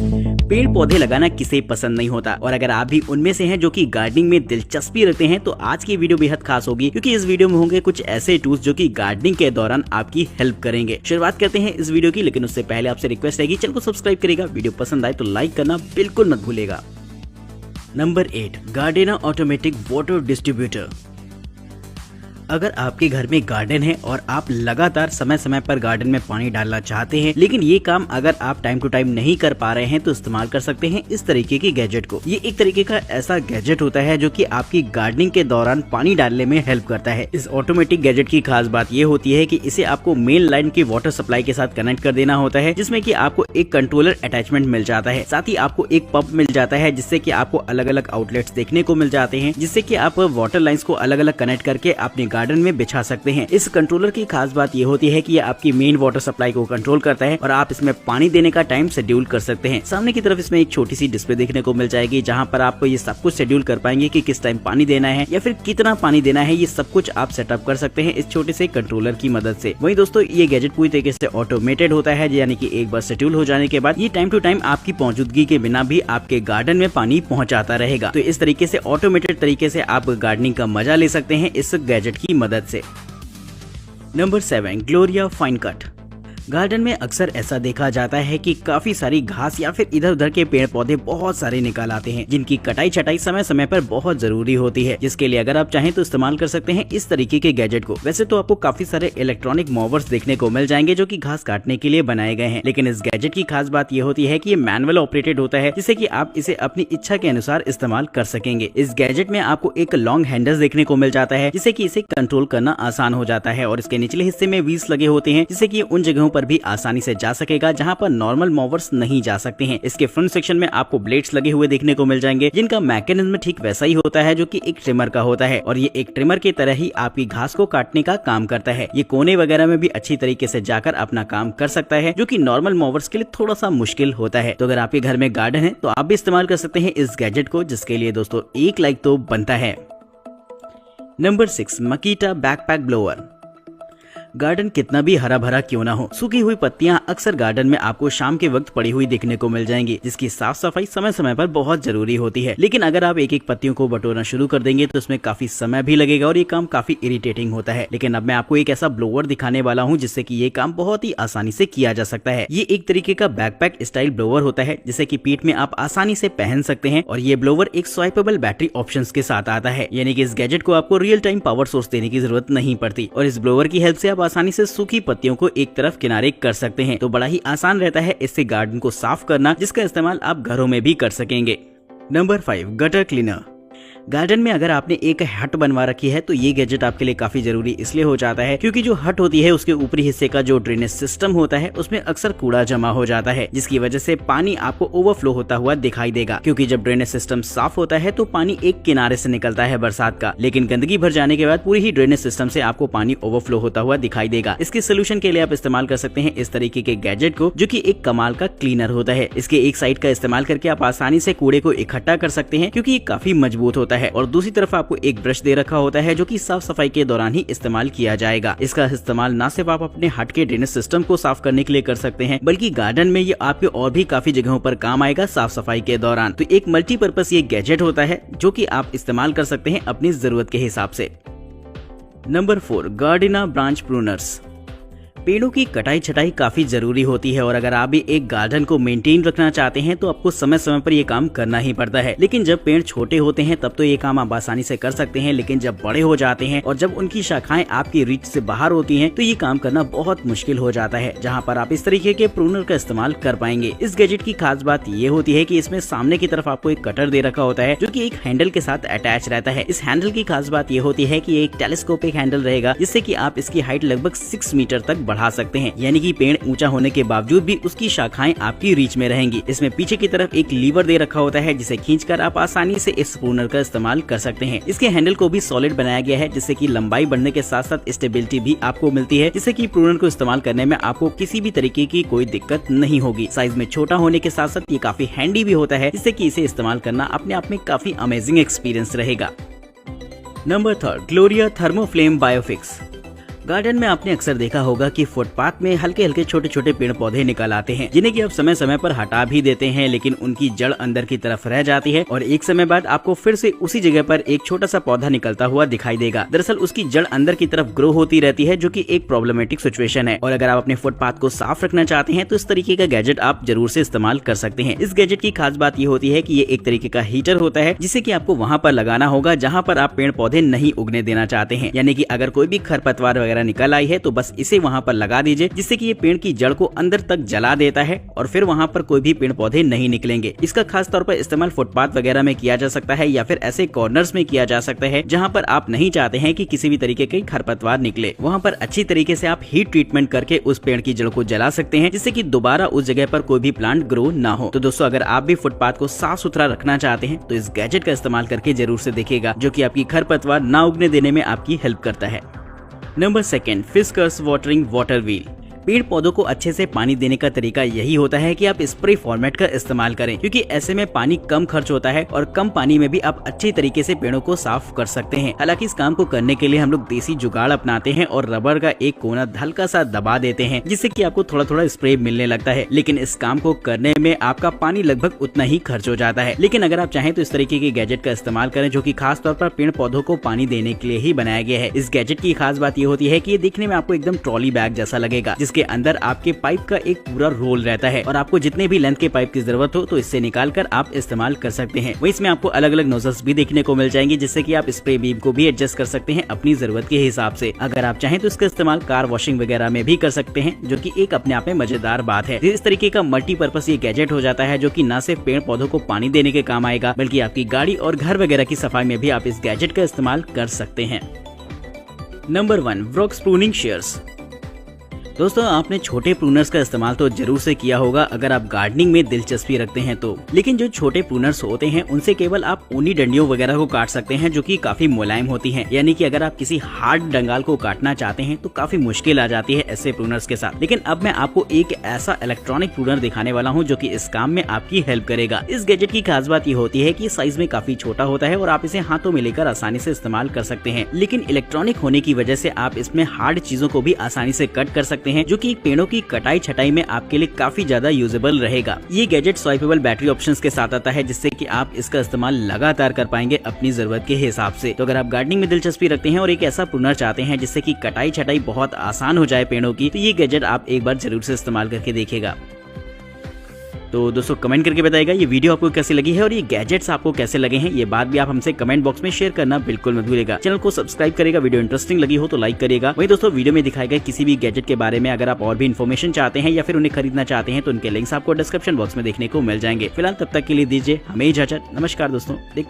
पेड़ पौधे लगाना किसे पसंद नहीं होता, और अगर आप भी उनमें से हैं जो कि गार्डनिंग में दिलचस्पी रखते हैं तो आज की वीडियो बेहद खास होगी, क्योंकि इस वीडियो में होंगे कुछ ऐसे टूल्स जो कि गार्डनिंग के दौरान आपकी हेल्प करेंगे। शुरुआत करते हैं इस वीडियो की, लेकिन उससे पहले आपसे रिक्वेस्ट रहेगी चैनल को सब्सक्राइब करेगा, वीडियो पसंद आए तो लाइक करना बिल्कुल मत भूलेगा। Number 8, Gardena automatic water distributor. अगर आपके घर में गार्डन है और आप लगातार समय समय पर गार्डन में पानी डालना चाहते हैं, लेकिन ये काम अगर आप टाइम टू टाइम नहीं कर पा रहे हैं तो इस्तेमाल कर सकते हैं इस तरीके के गैजेट को। ये एक तरीके का ऐसा गैजेट होता है जो कि आपकी गार्डनिंग के दौरान पानी डालने में हेल्प करता है। इस ऑटोमेटिक गैजेट की खास बात ये होती है कि इसे आपको मेन लाइन की वाटर सप्लाई के साथ कनेक्ट कर देना होता है, जिसमें कि आपको एक कंट्रोलर अटैचमेंट मिल जाता है। साथ ही आपको एक पंप मिल जाता है जिससे कि आपको अलग अलग आउटलेट्स देखने को मिल जाते हैं, जिससे कि आप वाटर लाइंस को अलग अलग कनेक्ट करके अपने गार्डन में बिछा सकते हैं। इस कंट्रोलर की खास बात ये होती है कि ये आपकी मेन वाटर सप्लाई को कंट्रोल करता है और आप इसमें पानी देने का टाइम शेड्यूल कर सकते हैं। सामने की तरफ इसमें एक छोटी सी डिस्प्ले देखने को मिल जाएगी, जहां पर आपको ये सब कुछ शेड्यूल कर पाएंगे कि किस टाइम पानी देना है या फिर कितना पानी देना है। ये सब कुछ आप सेटअप कर सकते हैं इस छोटे से कंट्रोलर की मदद से। वहीं दोस्तों, ये गैजेट पूरी तरीके से ऑटोमेटेड होता है, यानी कि एक बार शेड्यूल हो जाने के बाद ये टाइम टू टाइम आपकी मौजूदगी के बिना भी आपके गार्डन में पानी पहुंचाता रहेगा। तो इस तरीके से ऑटोमेटेड तरीके से आप गार्डनिंग का मजा ले सकते हैं इस गैजेट की मदद से। Number 7, Gloria fine cut. Garden में अक्सर ऐसा देखा जाता है कि काफी सारी घास या फिर इधर उधर के पेड़ पौधे बहुत सारे निकल आते हैं, जिनकी कटाई छटाई समय समय पर बहुत जरूरी होती है, जिसके लिए अगर आप चाहें तो इस्तेमाल कर सकते हैं इस तरीके के गैजेट को। वैसे तो आपको काफी सारे इलेक्ट्रॉनिक मोवर्स देखने को मिल जाएंगे जो कि घास काटने के लिए बनाए गए हैं, लेकिन इस गैजेट की खास बात ये होती है कि ये मैनुअल ऑपरेटेड होता है, जिससे कि आप इसे अपनी इच्छा के अनुसार इस्तेमाल कर सकेंगे। इस गैजेट में आपको एक लॉन्ग हैंडल देखने को मिल जाता है, जिससे कि इसे कंट्रोल करना आसान हो जाता है, और इसके निचले हिस्से में व्हील्स लगे होते हैं, जिससे कि उन जगहों पर भी आसानी से जा सकेगा जहां पर नॉर्मल मोवर्स नहीं जा सकते हैं। इसके फ्रंट सेक्शन में आपको ब्लेड्स लगे हुए देखने को मिल जाएंगे, जिनका मैकेनिज्म ठीक वैसा ही होता है जो कि एक ट्रिमर का होता है, और ये एक ट्रिमर की तरह ही आपकी घास को काटने का काम करता है। ये कोने वगैरह में भी अच्छी तरीके से जाकर अपना काम कर सकता है, जो कि नॉर्मल मोवर्स के लिए थोड़ा सा मुश्किल होता है। तो अगर आपके घर में गार्डन है तो आप भी इस्तेमाल कर सकते हैं इस गैजेट को, जिसके लिए दोस्तों एक लाइक तो बनता है। Number 6, Makita backpack blower. Garden कितना भी हरा भरा क्यों ना हो, सूखी हुई पत्तियां अक्सर गार्डन में आपको शाम के वक्त पड़ी हुई देखने को मिल जाएंगी, जिसकी साफ सफाई समय समय पर बहुत जरूरी होती है। लेकिन अगर आप एक एक पत्तियों को बटोरना शुरू कर देंगे तो उसमें काफी समय भी लगेगा और ये काम काफी इरिटेटिंग होता है। लेकिन अब मैं आपको एक ऐसा ब्लोअर दिखाने वाला हूँ जिससे कि ये काम बहुत ही आसानी से किया जा सकता है। ये एक तरीके का बैकपैक स्टाइल ब्लोअर होता है, जिसे कि पीठ में आप आसानी से पहन सकते हैं, और ये ब्लोअर एक स्वाइपेबल बैटरी ऑप्शंस के साथ आता है, यानी कि इस गैजेट को आपको रियल टाइम पावर सोर्स देने की जरूरत नहीं पड़ती, और इस ब्लोअर की हेल्प से आप आसानी से सूखी पत्तियों को एक तरफ किनारे कर सकते हैं। तो बड़ा ही आसान रहता है इससे गार्डन को साफ करना, जिसका इस्तेमाल आप घरों में भी कर सकेंगे। Number 5, gutter cleaner. गार्डन में अगर आपने एक हट बनवा रखी है तो ये गैजेट आपके लिए काफी जरूरी इसलिए हो जाता है क्योंकि जो हट होती है उसके ऊपरी हिस्से का जो ड्रेनेज सिस्टम होता है उसमें अक्सर कूड़ा जमा हो जाता है, जिसकी वजह से पानी आपको ओवरफ्लो होता हुआ दिखाई देगा। क्योंकि जब ड्रेनेज सिस्टम साफ होता है तो पानी एक किनारे से निकलता है बरसात का, लेकिन गंदगी भर जाने के बाद पूरी ही ड्रेनेज सिस्टम से आपको पानी ओवरफ्लो होता हुआ दिखाई देगा। इसके सोल्यूशन के लिए आप इस्तेमाल कर सकते हैं इस तरीके के गैजेट को, जो कि एक कमाल का क्लीनर होता है। इसके एक साइड का इस्तेमाल करके आप आसानी से कूड़े को इकट्ठा कर सकते हैं, क्योंकि ये काफी मजबूत होता है, और दूसरी तरफ आपको एक ब्रश दे रखा होता है जो कि साफ सफाई के दौरान ही इस्तेमाल किया जाएगा। इसका इस्तेमाल न सिर्फ आप अपने हट के ड्रेनेज सिस्टम को साफ करने के लिए कर सकते हैं, बल्कि गार्डन में ये आपके और भी काफी जगहों पर काम आएगा साफ सफाई के दौरान। तो एक मल्टीपर्पज ये गैजेट होता है जो कि आप इस्तेमाल कर सकते हैं अपनी जरूरत के हिसाब से। Number 4, Gardena branch pruners. पेड़ों की कटाई छटाई काफी जरूरी होती है, और अगर आप भी एक गार्डन को मेंटेन रखना चाहते हैं तो आपको समय समय पर ये काम करना ही पड़ता है। लेकिन जब पेड़ छोटे होते हैं तब तो ये काम आप आसानी से कर सकते हैं, लेकिन जब बड़े हो जाते हैं और जब उनकी शाखाएं आपकी रीच से बाहर होती हैं तो ये काम करना बहुत मुश्किल हो जाता है, जहाँ पर आप इस तरीके के प्रूनर का इस्तेमाल कर पाएंगे। इस गैजेट की खास बात ये होती है कि इसमें सामने की तरफ आपको एक कटर दे रखा होता है जो कि एक हैंडल के साथ अटैच रहता है। इस हैंडल की खास बात ये होती है कि एक टेलीस्कोपिक हैंडल रहेगा, जिससे कि आप इसकी हाइट लगभग 6 मीटर तक बढ़ा सकते हैं, यानी कि पेड़ ऊंचा होने के बावजूद भी उसकी शाखाएं आपकी रीच में रहेंगी। इसमें पीछे की तरफ एक लीवर दे रखा होता है जिसे खींचकर आप आसानी से इस प्रूनर का इस्तेमाल कर सकते हैं। इसके हैंडल को भी सॉलिड बनाया गया है, जिससे कि लंबाई बढ़ने के साथ साथ स्टेबिलिटी भी आपको मिलती है, जिससे कि प्रूनर को इस्तेमाल करने में आपको किसी भी तरीके की कोई दिक्कत नहीं होगी। साइज में छोटा होने के साथ साथ ये काफी हैंडी भी होता है, जिससे कि इसे इस्तेमाल करना अपने आप में काफी अमेजिंग एक्सपीरियंस रहेगा। Number 3, Gloria thermoflamm biofix. Garden में आपने अक्सर देखा होगा कि फुटपाथ में हल्के हल्के छोटे छोटे पेड़ पौधे निकल आते हैं, जिन्हें कि आप समय समय पर हटा भी देते हैं, लेकिन उनकी जड़ अंदर की तरफ रह जाती है और एक समय बाद आपको फिर से उसी जगह पर एक छोटा सा पौधा निकलता हुआ दिखाई देगा। दरअसल उसकी जड़ अंदर की तरफ ग्रो होती रहती है, जो कि एक प्रॉब्लमेटिक सिचुएशन है। और अगर आप अपने फुटपाथ को साफ रखना चाहते हैं तो इस तरीके का गैजेट आप जरूर से इस्तेमाल कर सकते हैं। इस गैजेट की खास बात ये होती है कि ये एक तरीके का हीटर होता है, जिसे कि आपको वहां पर लगाना होगा जहां पर आप पेड़ पौधे नहीं उगने देना चाहते हैं। यानी कि अगर कोई भी खरपतवार वगैरह निकल आई है तो बस इसे वहां पर लगा दीजिए, जिससे कि ये पेड़ की जड़ को अंदर तक जला देता है और फिर वहां पर कोई भी पेड़ पौधे नहीं निकलेंगे। इसका खास तौर पर इस्तेमाल फुटपाथ वगैरह में किया जा सकता है या फिर ऐसे कॉर्नर्स में किया जा सकता है जहां पर आप नहीं चाहते हैं कि किसी भी तरीके के खरपतवार निकले। वहां पर अच्छी तरीके से आप हीट ट्रीटमेंट करके उस पेड़ की जड़ को जला सकते हैं, जिससे कि दोबारा उस जगह पर कोई भी प्लांट ग्रो ना हो। तो दोस्तों, अगर आप भी फुटपाथ को साफ सुथरा रखना चाहते हैं तो इस गैजेट का इस्तेमाल करके जरूर से देखिएगा, जो कि आपकी खरपतवार ना उगने देने में आपकी हेल्प करता है। Number 2, Fiskars watering water wheel. पेड़ पौधों को अच्छे से पानी देने का तरीका यही होता है कि आप स्प्रे फॉर्मेट का इस्तेमाल करें, क्योंकि ऐसे में पानी कम खर्च होता है और कम पानी में भी आप अच्छे तरीके से पेड़ों को साफ कर सकते हैं। हालांकि इस काम को करने के लिए हम लोग देसी जुगाड़ अपनाते हैं और रबर का एक कोना हल्का सा दबा देते हैं, जिससे कि आपको थोड़ा थोड़ा स्प्रे मिलने लगता है। लेकिन इस काम को करने में आपका पानी लगभग उतना ही खर्च हो जाता है। लेकिन अगर आप चाहें तो इस तरीके के गैजेट का इस्तेमाल करें, जो कि खास तौर पर पेड़ पौधों को पानी देने के लिए ही बनाया गया है। इस गैजेट की खास बात ये होती है कि ये दिखने में आपको एकदम ट्रॉली बैग जैसा लगेगा, जिसके अंदर आपके पाइप का एक पूरा रोल रहता है और आपको जितने भी लेंथ के पाइप की जरूरत हो तो इससे निकाल कर आप इस्तेमाल कर सकते हैं। वहीं इसमें आपको अलग अलग नोजल्स भी देखने को मिल जाएंगे, जिससे कि आप स्प्रे बीम को भी एडजस्ट कर सकते हैं अपनी जरूरत के हिसाब से। अगर आप चाहें तो इसका इस्तेमाल कार वॉशिंग वगैरह में भी कर सकते हैं, जो कि एक अपने आप में मजेदार बात है। इस तरीके का मल्टीपर्पज ये गैजेट हो जाता है, जो कि न सिर्फ पेड़ पौधों को पानी देने के काम आएगा, बल्कि आपकी गाड़ी और घर वगैरह की सफाई में भी आप इस गैजेट का इस्तेमाल कर सकते हैं। Number 1, Worx pruning shears. दोस्तों, आपने छोटे प्रूनर्स का इस्तेमाल तो जरूर से किया होगा अगर आप गार्डनिंग में दिलचस्पी रखते हैं तो। लेकिन जो छोटे प्रूनर्स होते हैं उनसे केवल आप ऊनी डंडियों वगैरह को काट सकते हैं, जो कि काफी मुलायम होती हैं। यानी कि अगर आप किसी हार्ड डंगाल को काटना चाहते हैं तो काफी मुश्किल आ जाती है ऐसे प्रूनर्स के साथ। लेकिन अब मैं आपको एक ऐसा इलेक्ट्रॉनिक प्रूनर दिखाने वाला हूँ जो कि इस काम में आपकी हेल्प करेगा। इस गैजेट की खास बात ये होती है कि साइज में काफी छोटा होता है और आप इसे हाथों में लेकर आसानी से इस्तेमाल कर सकते हैं। लेकिन इलेक्ट्रॉनिक होने की वजह से आप इसमें हार्ड चीजों को भी आसानी से कट कर सकते हैं, जो कि पेड़ों की कटाई छटाई में आपके लिए काफी ज्यादा यूजेबल रहेगा। ये गैजेट स्वाइपेबल बैटरी ऑप्शंस के साथ आता है, जिससे कि आप इसका इस्तेमाल लगातार कर पाएंगे अपनी जरूरत के हिसाब से। तो अगर आप गार्डनिंग में दिलचस्पी रखते हैं और एक ऐसा प्रूनर चाहते हैं जिससे कि कटाई छटाई बहुत आसान हो जाए पेड़ों की, तो ये गैजेट आप एक बार जरूर से इस्तेमाल करके देखिएगा। तो दोस्तों, कमेंट करके बताइएगा ये वीडियो आपको कैसी लगी है और ये गैजेट्स आपको कैसे लगे हैं। ये बात भी आप हमसे कमेंट बॉक्स में शेयर करना बिल्कुल मत भूलिएगा। चैनल को सब्सक्राइब करेगा, वीडियो इंटरेस्टिंग लगी हो तो लाइक करिएगा। वहीं दोस्तों, वीडियो में दिखाए गए किसी भी गैजेट के बारे में अगर आप और भी इन्फॉर्मेशन चाहते हैं या फिर उन्हें खरीदना चाहते हैं तो उनके लिंक्स आपको डिस्क्रिप्शन बॉक्स में देखने को मिल जाएंगे। फिलहाल तब तक के लिए दीजिए हमें इजाजत। नमस्कार दोस्तों, देखते